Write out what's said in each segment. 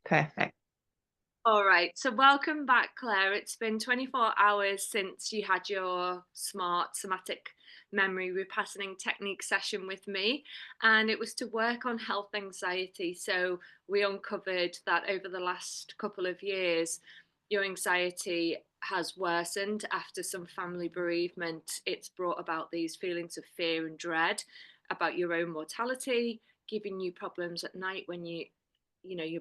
Perfect. All right. So welcome back, Claire. It's been 24 hours since you had your smart somatic memory repatterning technique session with me, and it was to work on health anxiety. So we uncovered that over the last couple of years, your anxiety has worsened after some family bereavement. It's brought about these feelings of fear and dread about your own mortality, giving you problems at night when your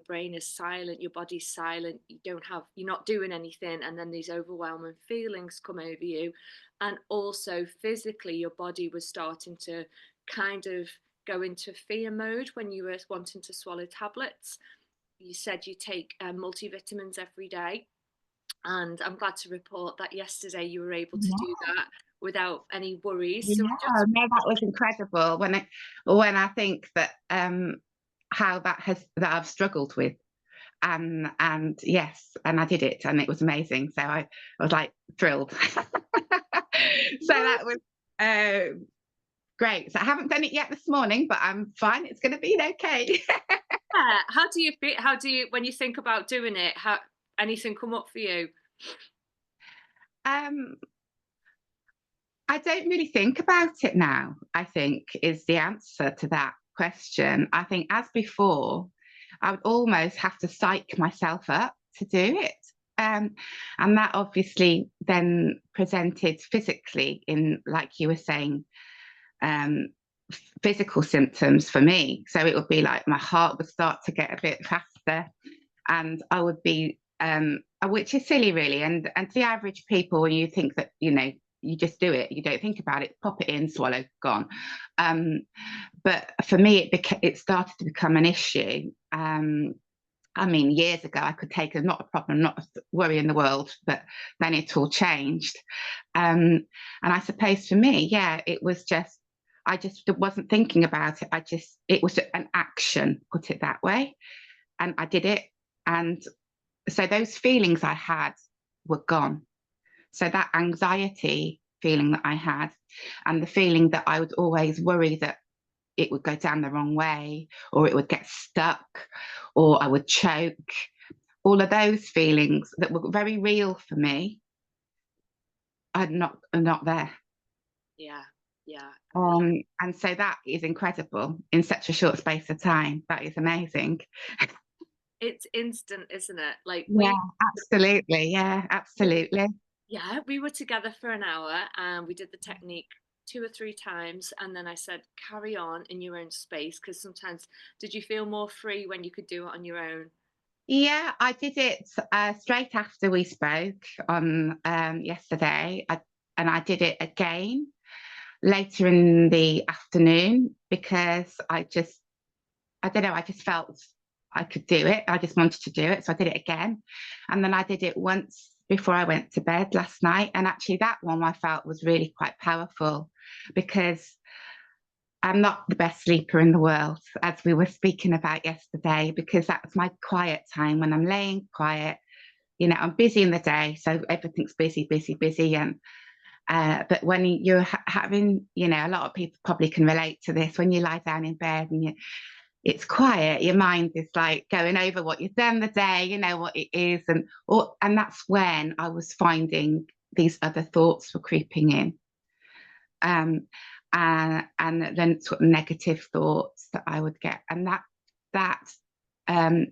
brain is silent, your body's silent, you're not doing anything, and then these overwhelming feelings come over you. And also physically your body was starting to kind of go into fear mode when you were wanting to swallow tablets. You said you take multivitamins every day, and I'm glad to report that yesterday you were able to do Yeah, that without any worries. So yeah, no, that was incredible. When I think that how that I've struggled with, and yes, and I did it, and it was amazing. So I was like thrilled. So that was uh, great. So I haven't done it yet this morning, but I'm fine. It's going to be okay. yeah, how do you feel? How do you, when you think about doing it? How anything come up for you? um, I don't really think about it now, I think, is the answer to that question. I think, as before, I would almost have to psych myself up to do it. Um, and that obviously then presented physically in, like you were saying, um, physical symptoms for me. So it would be like my heart would start to get a bit faster, and I would be, which is silly, really. And to the average people, when you think that, you just do it, you don't think about it, pop it in, swallow, gone. Um, but for me, it started to become an issue. I mean, years ago, I could take it, not a problem, not a worry in the world, but then it all changed. And I suppose for me, yeah, I just wasn't thinking about it. It was an action, put it that way. And I did it. And so those feelings I had were gone. So that anxiety feeling that I had, and the feeling that I would always worry that it would go down the wrong way, or it would get stuck, or I would choke, all of those feelings that were very real for me are not there. Yeah, yeah. And so that is incredible in such a short space of time. That is amazing. It's instant, isn't it? Like Yeah, absolutely. Yeah, absolutely. yeah, we were together for an hour and we did the technique two or three times, and then I said, carry on in your own space, because sometimes, did you feel more free when you could do it on your own? Yeah, I did it straight after we spoke on yesterday, and I did it again later in the afternoon because I don't know, I just felt I could do it. I just wanted to do it, so I did it again, and then I did it once before I went to bed last night, and actually that one I felt was really quite powerful because I'm not the best sleeper in the world, as we were speaking about yesterday, because that's my quiet time when I'm laying quiet. I'm busy in the day, so everything's busy, busy, busy. And but when you're having, a lot of people probably can relate to this. When you lie down in bed and it's quiet, your mind is like going over what you've done the day, what it is, and that's when I was finding these other thoughts were creeping in. And then sort of negative thoughts that I would get, and that um,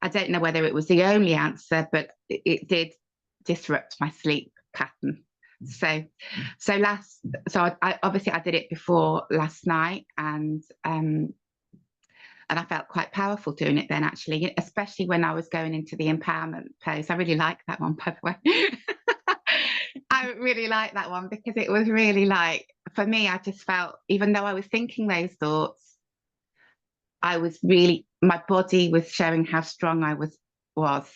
I don't know whether it was the only answer, but it did disrupt my sleep pattern. So I obviously I did it before last night, and I felt quite powerful doing it then, actually, especially when I was going into the empowerment pose. I really like that one, by the way. I really like that one because it was really like, for me, I just felt, even though I was thinking those thoughts, my body was showing how strong I was.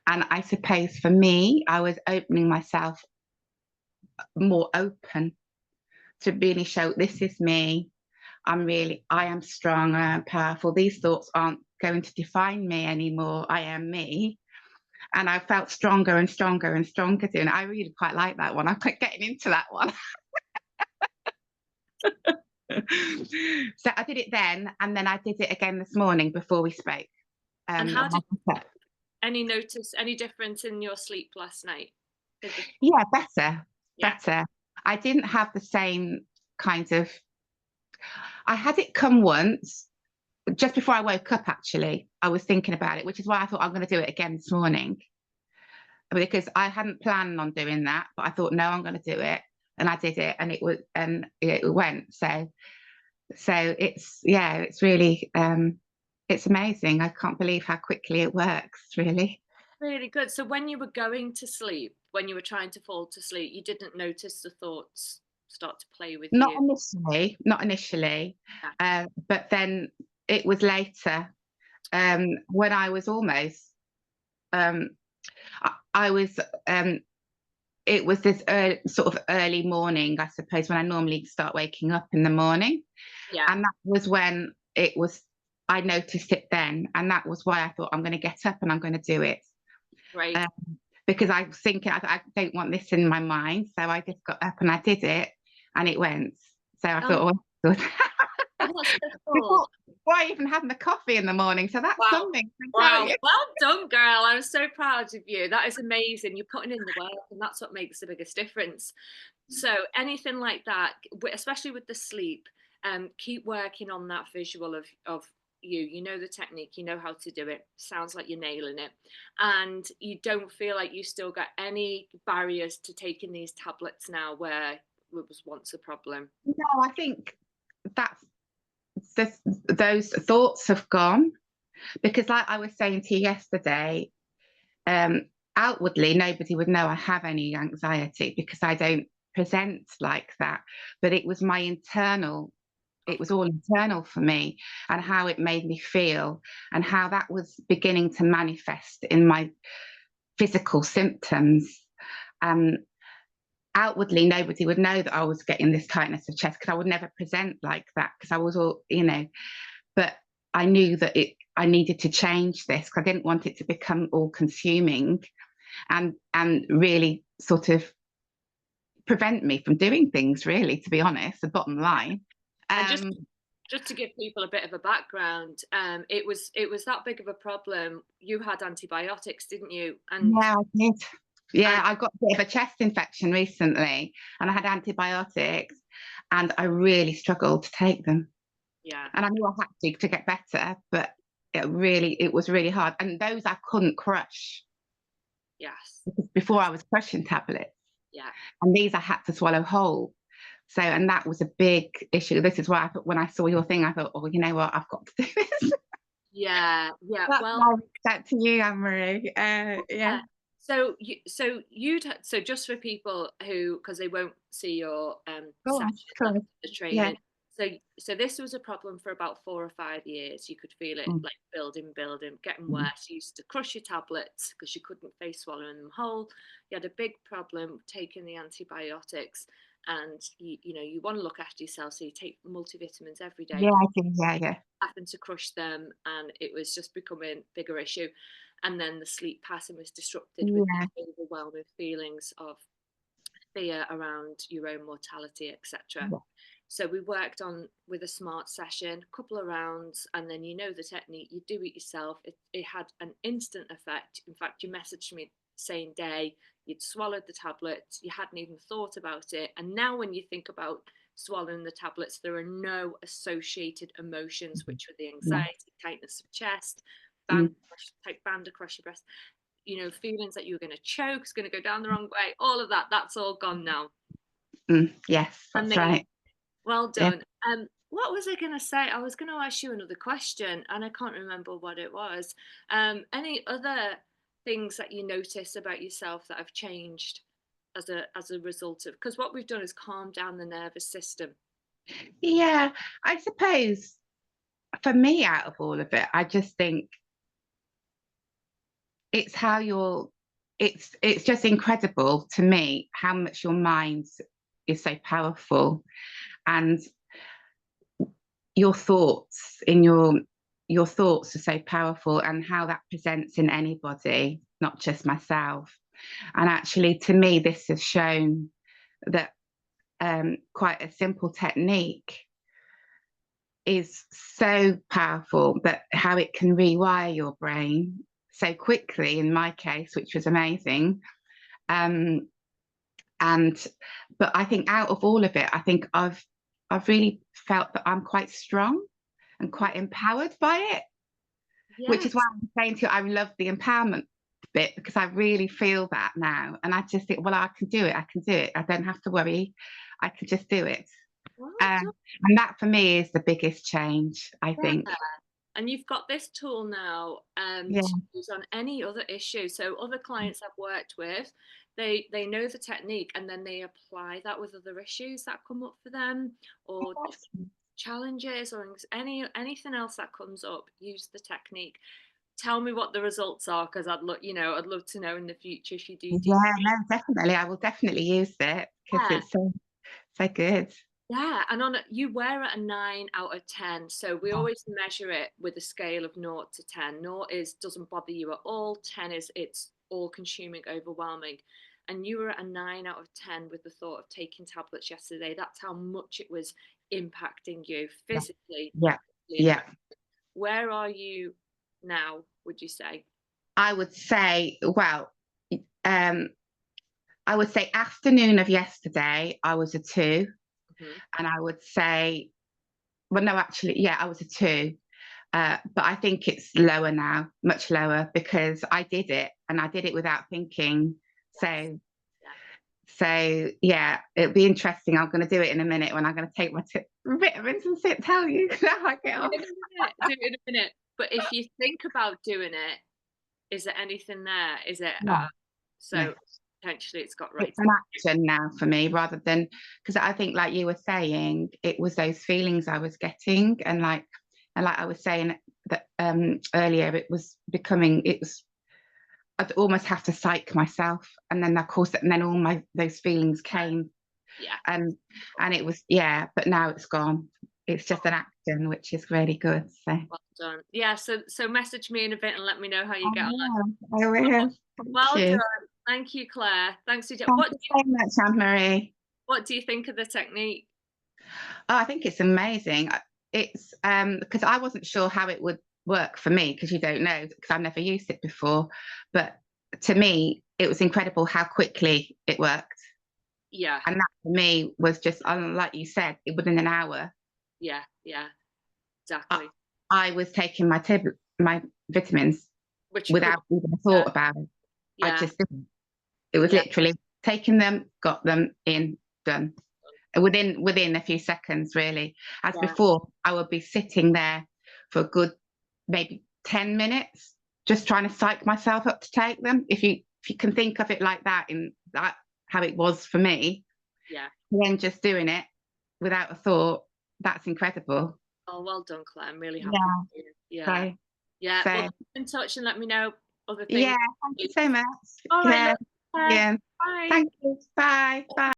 And I suppose for me, I was opening myself more open to really show this is me. I am strong, I am powerful. These thoughts aren't going to define me anymore. I am me. And I felt stronger and stronger and stronger doing it. I really quite like that one. I'm quite getting into that one. So I did it then, and then I did it again this morning before we spoke. And how did like any notice any difference in your sleep last night? yeah, better, Yeah. better. I didn't have the same kind of. I had it come once just before I woke up. Actually, I was thinking about it, which is why I thought I'm going to do it again this morning, because I hadn't planned on doing that, but I thought, no, I'm going to do it, and I did it, and it went. So it's, yeah, it's really it's amazing. I can't believe how quickly it works, really. Really good. So when you were going to sleep, when you were trying to fall to sleep, you didn't notice the thoughts start to play with Not you? initially, not initially, Yeah. but then it was later, when I was almost, um, I was, it was this sort of early morning, I suppose, when I normally start waking up in the morning. Yeah. And that was when I noticed it then. And that was why I thought, I'm going to get up and I'm going to do it. Great. Because I was thinking, I don't want this in my mind. So I just got up and I did it, and it went. So I thought, oh, That's so cool. before I even had my coffee in the morning. So that's Wow. something. Wow. Well done, girl. I'm so proud of you. That is amazing. You're putting in the work, and that's what makes the biggest difference. So anything like that, especially with the sleep, keep working on that visual of you know the technique, you know how to do it, sounds like you're nailing it, and you don't feel like you still got any barriers to taking these tablets now where it was once a problem. No, I think that's those thoughts have gone, because like I was saying to you yesterday, outwardly nobody would know I have any anxiety because I don't present like that, but it was my internal, it was all internal for me, and how it made me feel, and how that was beginning to manifest in my physical symptoms. Outwardly nobody would know that I was getting this tightness of chest, because I would never present like that, because I was all, but I knew that I needed to change this, because I didn't want it to become all consuming and really sort of prevent me from doing things, really, to be honest, the bottom line. And just to give people a bit of a background, it was that big of a problem. You had antibiotics, didn't you? And yeah, I did. Yeah, I got a bit of a chest infection recently, and I had antibiotics, and I really struggled to take them. Yeah. And I knew I had to get better, but it was really hard. And those I couldn't crush. Yes. Because before I was crushing tablets. Yeah. And these I had to swallow whole. So, and that was a big issue. This is why I thought, when I saw your thing, I thought, oh, you know what, I've got to do this. Yeah. Yeah. That's well, why I reached out to you, Anne-Marie. Yeah. So just for people who, because they won't see your sessions after the training. Yeah. So this was a problem for about 4 or 5 years. You could feel it like building, getting worse. You used to crush your tablets because you couldn't face swallowing them whole. You had a big problem taking the antibiotics, and you want to look after yourself, so you take multivitamins every day. Yeah, I think, yeah. Happened to crush them, and it was just becoming a bigger issue. And then the sleep pattern was disrupted with these overwhelming feelings of fear around your own mortality, etc. Yeah. So we worked on with a SMART session, a couple of rounds, and then the technique, you do it yourself. It had an instant effect. In fact, you messaged me same day, you'd swallowed the tablets, you hadn't even thought about it. And now when you think about swallowing the tablets, there are no associated emotions, which were the anxiety, tightness of chest, band across your breast, feelings that you were going to choke, it's going to go down the wrong way, all of that's all gone now. Yes, that's right. Well done. Yeah. What was I going to say? I was going to ask you another question, and I can't remember what it was. Any other things that you notice about yourself that have changed as a result of, because what we've done is calm down the nervous system? Yeah, I suppose for me, out of all of it, I just think it's how it's just incredible to me how much your mind is so powerful, and your thoughts your thoughts are so powerful, and how that presents in anybody, not just myself. And actually, to me, this has shown that quite a simple technique is so powerful, that how it can rewire your brain so quickly in my case, which was amazing. And but I think out of all of it, I think I've really felt that I'm quite strong and quite empowered by it, which is Yes. why I'm saying to you, I love the empowerment bit, because I really feel that now. And I just think, well, I can do it. I can do it. I don't have to worry. I can just do it. Well And done. that for me is the biggest change, I think. And you've got this tool now Yeah. to use on any other issue. So other clients I've worked with, they know the technique and then they apply that with other issues that come up for them, or challenges, or anything else that comes up. Use the technique. Tell me what the results are, because I'd love to know in the future if you do. Yeah, no, definitely. I will definitely use it, because Yeah. it's so good. Yeah, and you wear at a 9 out of 10. So we always measure it with a scale of 0 to 10. 0 is doesn't bother you at all. 10 is it's all consuming, overwhelming. And you were at a 9 out of 10 with the thought of taking tablets yesterday. That's how much it was impacting you physically. Yeah, yeah. Where are you now, would you say? I would say, well, I would say afternoon of yesterday, I was a 2. And I would say, well, no, actually, yeah, I was a 2. But I think it's lower now, much lower, because I did it, and I did it without thinking. So yeah, it'll be interesting. I'm going to do it in a minute, when I'm going to take my vitamins and tell you how I get on. Do it in a minute. But if you think about doing it, is there anything there? Is it No. potentially it's got right? It's an action now for me, rather than, because I think, like you were saying, it was those feelings I was getting, and like I was saying that earlier, it was I'd almost have to psych myself, and then of course, and then all those feelings came. Yeah. And it was, yeah, but now it's gone. It's just an action, which is really good. So Well done. Yeah, so message me in a bit and let me know how you get on. I will. Well Thank you. done. Thank you, Claire. Thanks for Thank you so much, Anne-Marie. what do you think of the technique? Oh, I think it's amazing. It's because I wasn't sure how it would work for me, because you don't know, because I've never used it before. But to me, it was incredible how quickly it worked. Yeah. And that for me was just, like you said, within an hour. Yeah, exactly. I was taking my vitamins Which without even a thought about it. I just didn't. It was literally taking them, got them in, done. Within a few seconds, really. As before, I would be sitting there for a good maybe 10 minutes, just trying to psych myself up to take them. If you can think of it like that, in that how it was for me. Yeah. Then just doing it without a thought, that's incredible. Oh, well done, Claire. I'm really happy with you. Yeah. So, Yeah. Well, keep in touch and let me know other things. yeah, thank you so much. All right. Yeah. Bye. Thank you. Bye. Bye.